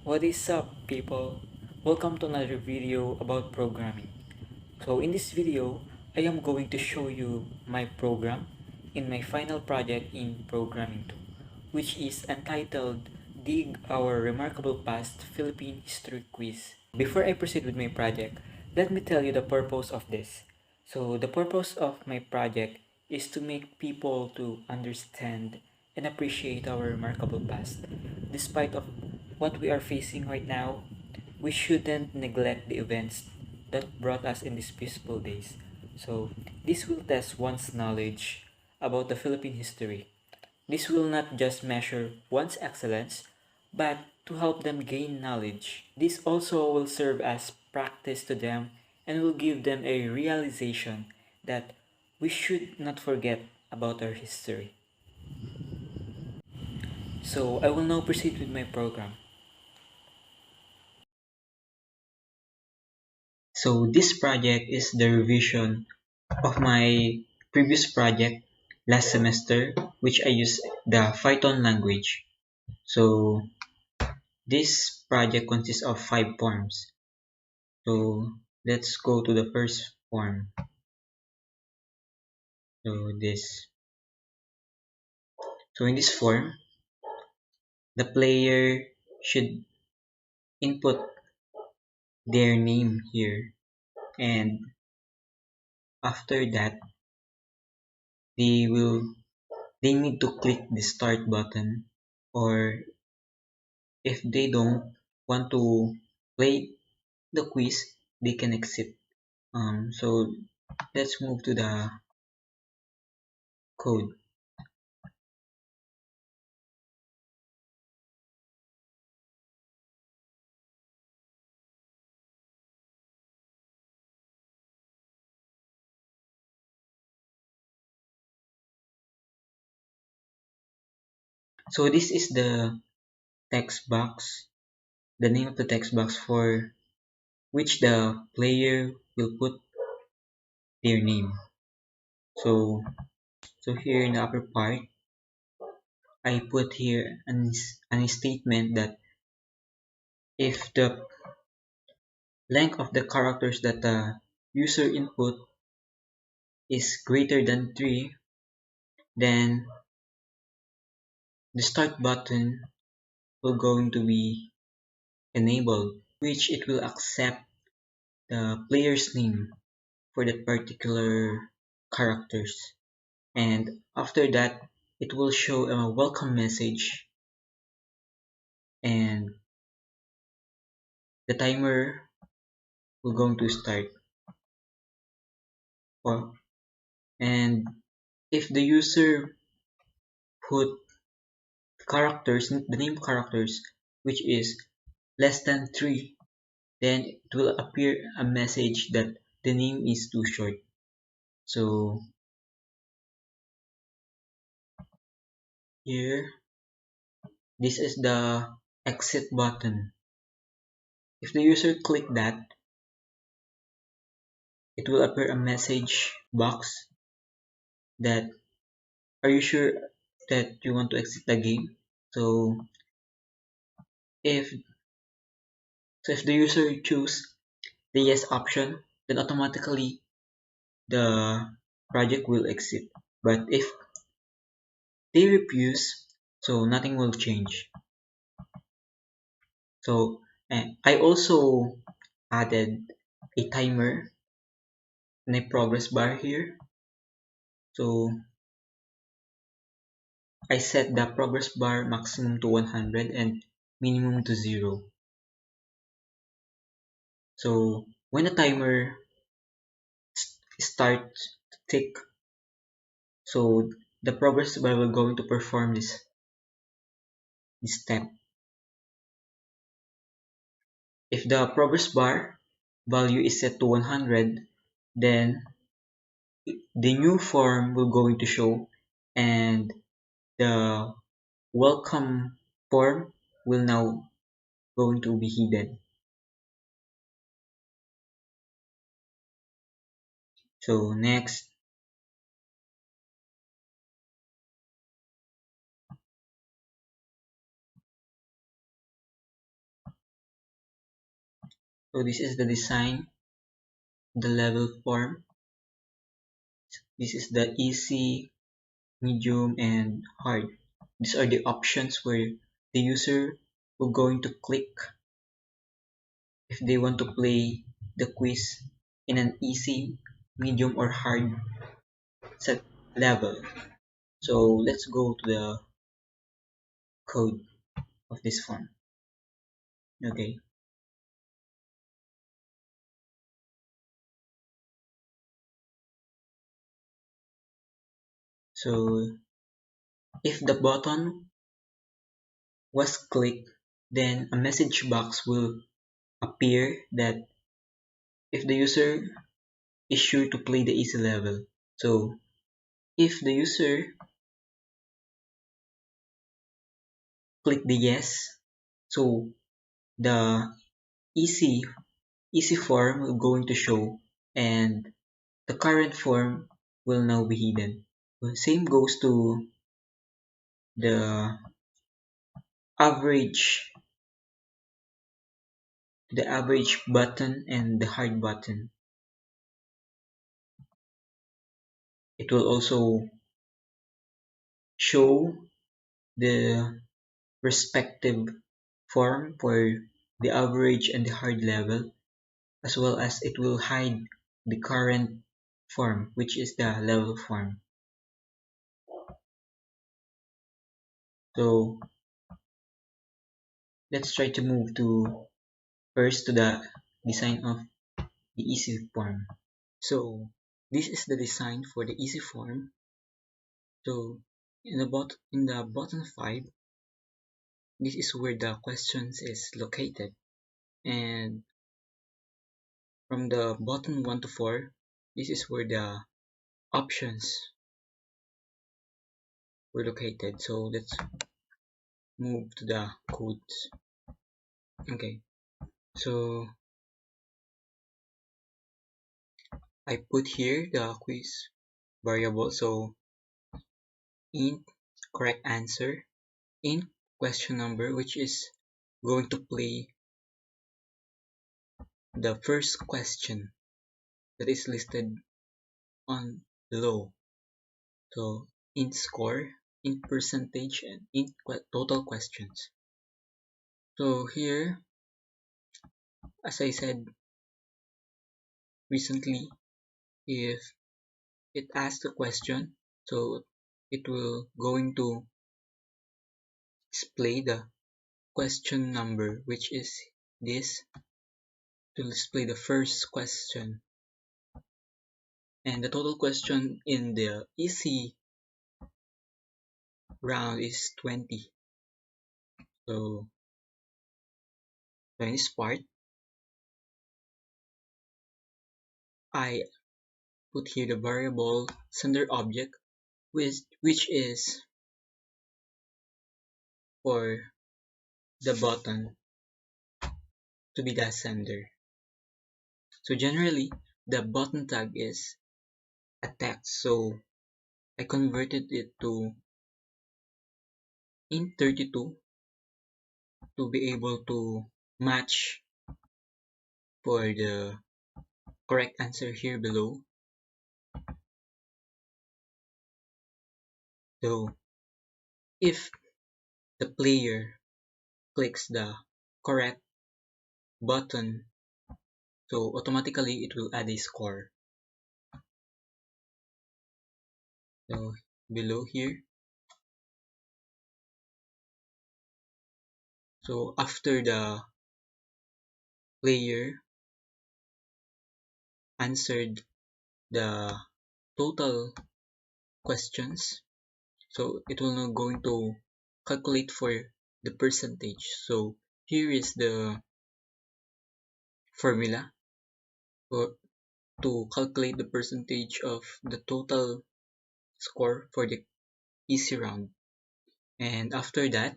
What is up, people? Welcome to another video about programming. So in this video, I am going to show you my program in my final project in Programming 2, which is entitled Dig Our Remarkable Past Philippine History Quiz. Before I proceed with my project, let me tell you the purpose of this. So the purpose of my project is to make people to understand and appreciate our remarkable past. Despite of what we are facing right now, we shouldn't neglect the events that brought us in these peaceful days. So this will test one's knowledge about the Philippine history. This will not just measure one's excellence, but to help them gain knowledge. This also will serve as practice to them and will give them a realization that we should not forget about our history. So I will now proceed with my program. So this project is the revision of my previous project last semester, which I used the Python language. So this project consists of 5 forms. So let's go to the first form. So this. So in this form, the player should input their name here, and after that, they will they need to click the start button, or if they don't want to play the quiz, they can exit. So let's move to the code. So this is the text box, the name of the text box for which the player will put their name. So so here in the upper part, I put here an statement that if the length of the characters that the user input is greater than 3, then the start button will going to be enabled, which it will accept the player's name for that particular characters. And after that, it will show a welcome message, and the timer will going to start. Or and if the user put characters, the name characters, which is less than 3, then it will appear a message that the name is too short. So here, this is the exit button. If the user click that, it will appear a message box that, are you sure that you want to exit the game? So if if the user choose the yes option, then automatically the project will exit. But if they refuse, so nothing will change. So I also added a timer and a progress bar here. So I set the progress bar maximum to 100 and minimum to 0. So when the timer starts to tick, so the progress bar will going to perform this step. If the progress bar value is set to 100, then the new form will going to show, and the welcome form will now going to be hidden. So next, So this is the design, the level form. This is the easy, medium, and hard. These are the options where the user will going to click if they want to play the quiz in an easy, medium, or hard set level. So let's go to the code of this form. Okay, so if the button was clicked, then a message box will appear that if the user is sure to play the easy level. So if the user click the yes, so the easy easy form will going to show and the current form will now be hidden. The same goes to the average the average button and the hard button. It will also show the respective form for the average and the hard level, as well as it will hide the current form, which is the level form. So let's try to move to first to the design of the easy form. So this is the design for the easy form. So in the bottom 5, this is where the questions is located, and from the bottom 1 to 4, this is where the options were located. So let's move to the codes. Okay, so I put here the quiz variable. So int correct answer, int question number, which is going to play the first question that is listed on below. So int score, int percentage, and int total questions. So here, as I said recently, if it asks a question, so it will going to display the question number, which is this, to display the first question, and the total question in the easy round is 20. So in this part, I put here the variable sender object, which is for the button to be the sender. So generally, the button tag is a text, so I converted it to int 32 to be able to match for the correct answer here below. So if the player clicks the correct button, so automatically it will add a score. So below here, so after the player answered the total questions, so it will now going to calculate for the percentage. So here is the formula for to calculate the percentage of the total score for the easy round. And after that,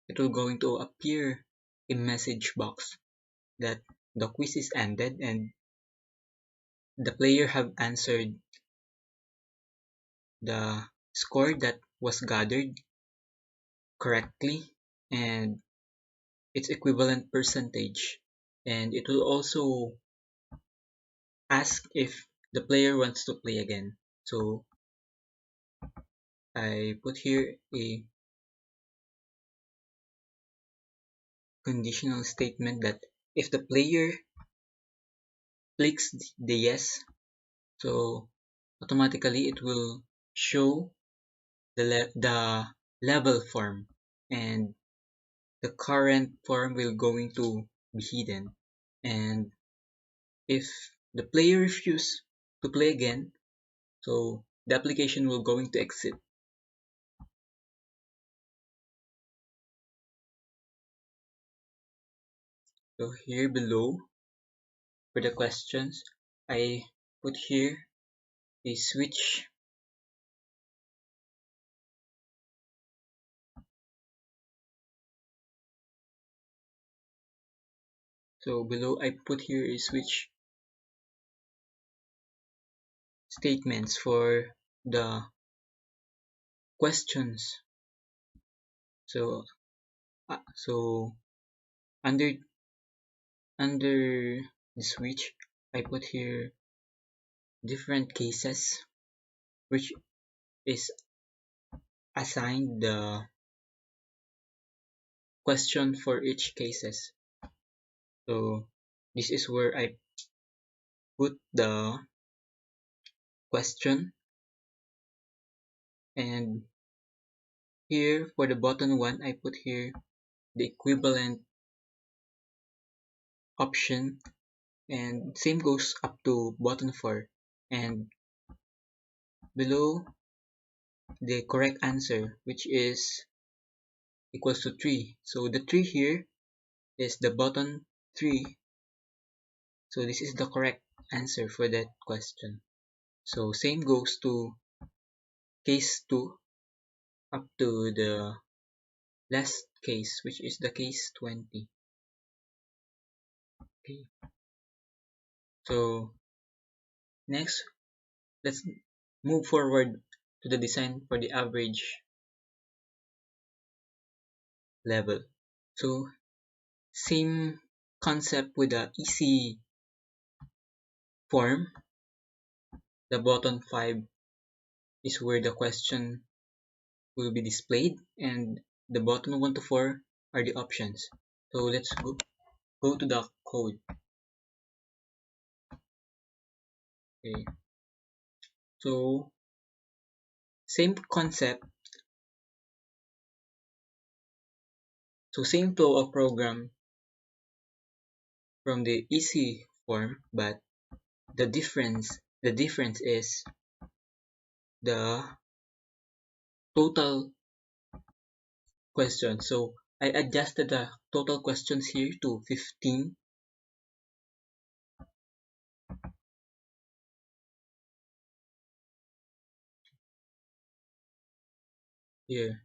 it will going to appear a message box that the quiz is ended and the player have answered the score that was gathered correctly and its equivalent percentage. and it will also ask if the player wants to play again. So I put here a conditional statement that if the player clicks the yes, so automatically it will show the level form, and the current form will going to be hidden. And if the player refuses to play again, so the application will going to exit. So here below for the questions, I put here a switch. So below I put here a switch statements for the questions. So so under under the switch, I put here different cases which is assigned the question for each cases. So this is where I put the question, and here for the button one I put here the equivalent option, and same goes up to button 4, and below the correct answer which is equals to 3. So the 3 here is the button 3, so this is the correct answer for that question. So same goes to case 2 up to the last case which is the case 20. Okay, so next let's move forward to the design for the average level. So same concept with the easy form. The button 5 is where the question will be displayed, and the button 1 to 4 are the options. So let's go to the code. Okay, so same concept, so same flow of program from the easy form, but the difference is the total questions. So I adjusted the total questions here to 15. Here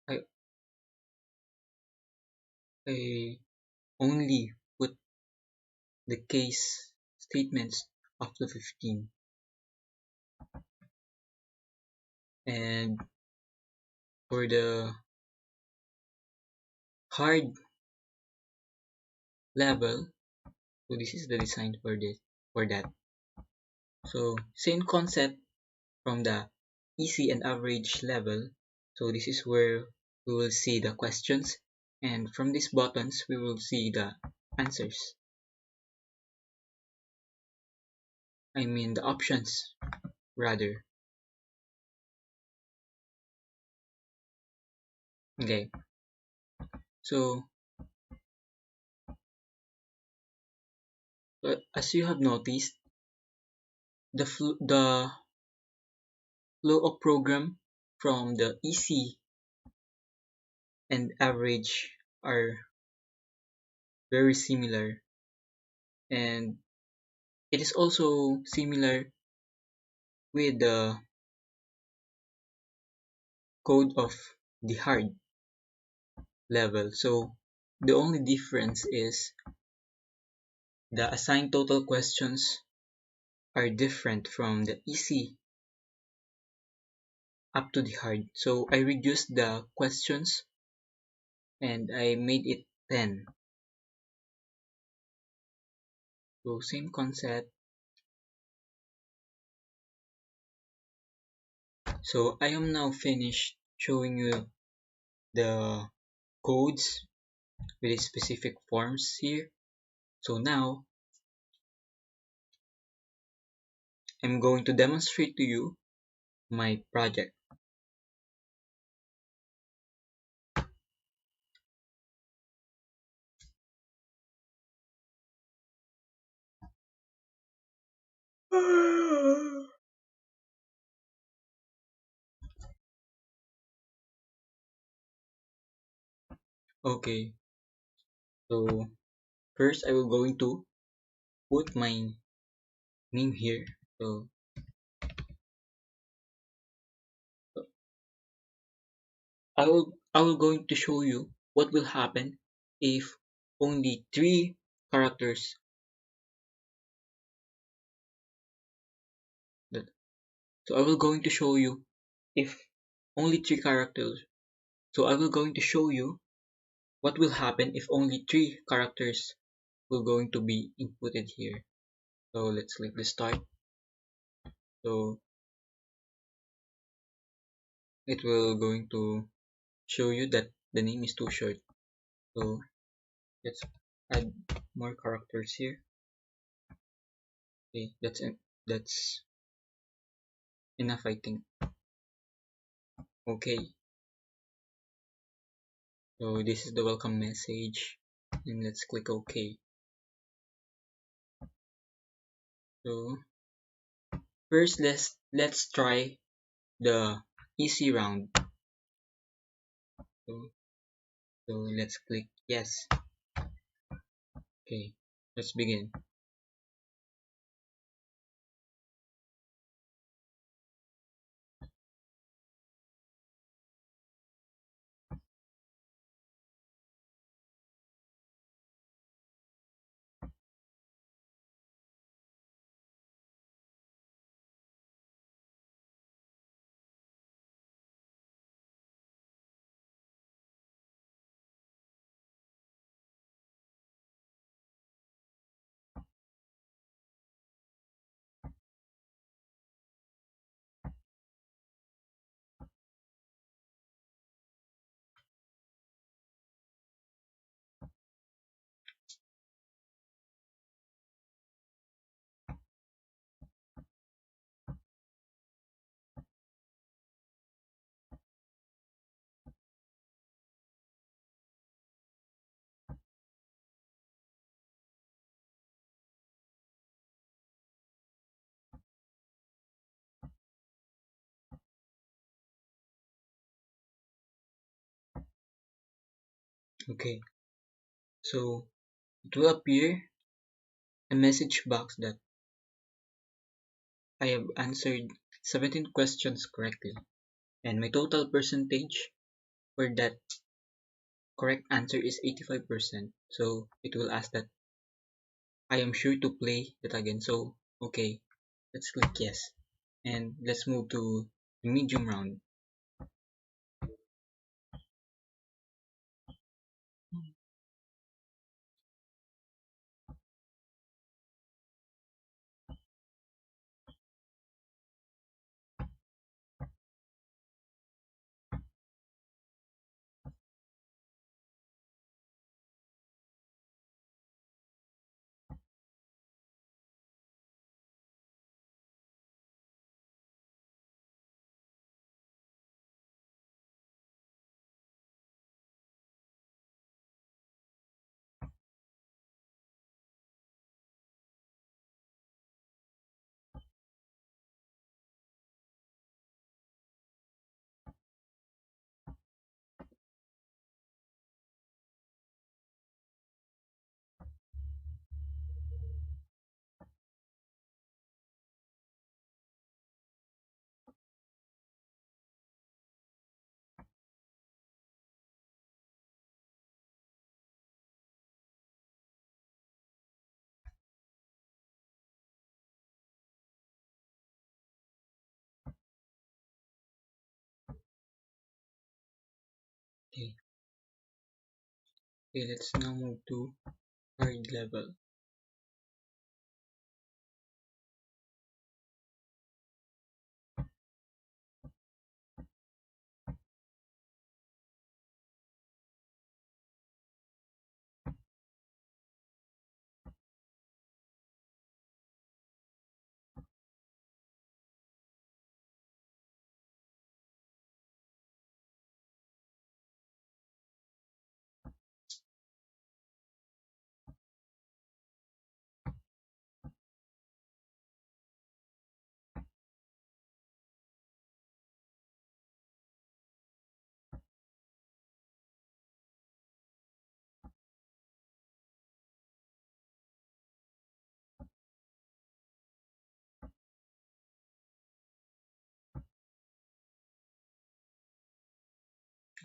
I I only put the case statements up to 15, and for the hard level, so this is the design for that. So same concept from the easy and average level. So this is where we will see the questions, and from these buttons we will see the answers. I mean the options rather. Okay, so as you have noticed, the flow of program from the easy and average are very similar, and it is also similar with the code of the hard level. So the only difference is the assigned total questions are different from the easy up to the hard. So I reduced the questions and I made it 10. So same concept. So I am now finished showing you the codes with specific forms here. So now I'm going to demonstrate to you my project. Okay, so first I will going to put my name here. So I will going to show you what will happen if only three characters that so I will going to show you if only three characters. So I will going to show you what will happen if only three characters will going to be inputted here. So let's click the start. So it will going to show you that the name is too short. So let's add more characters here. Okay, that's enough I think. Okay, so this is the welcome message and let's click OK. So first let's try the easy round. So, so let's click yes. Okay, let's begin. Okay, so it will appear a message box that I have answered 17 questions correctly and my total percentage for that correct answer is 85%. So it will ask that I am sure to play it again. So okay, let's click yes and let's move to the medium round. Okay, okay, let's now move to hard level.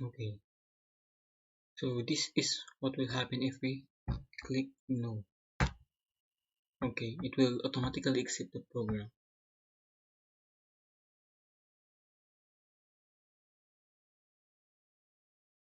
Okay, so this is what will happen if we click no. Okay, it will automatically exit the program.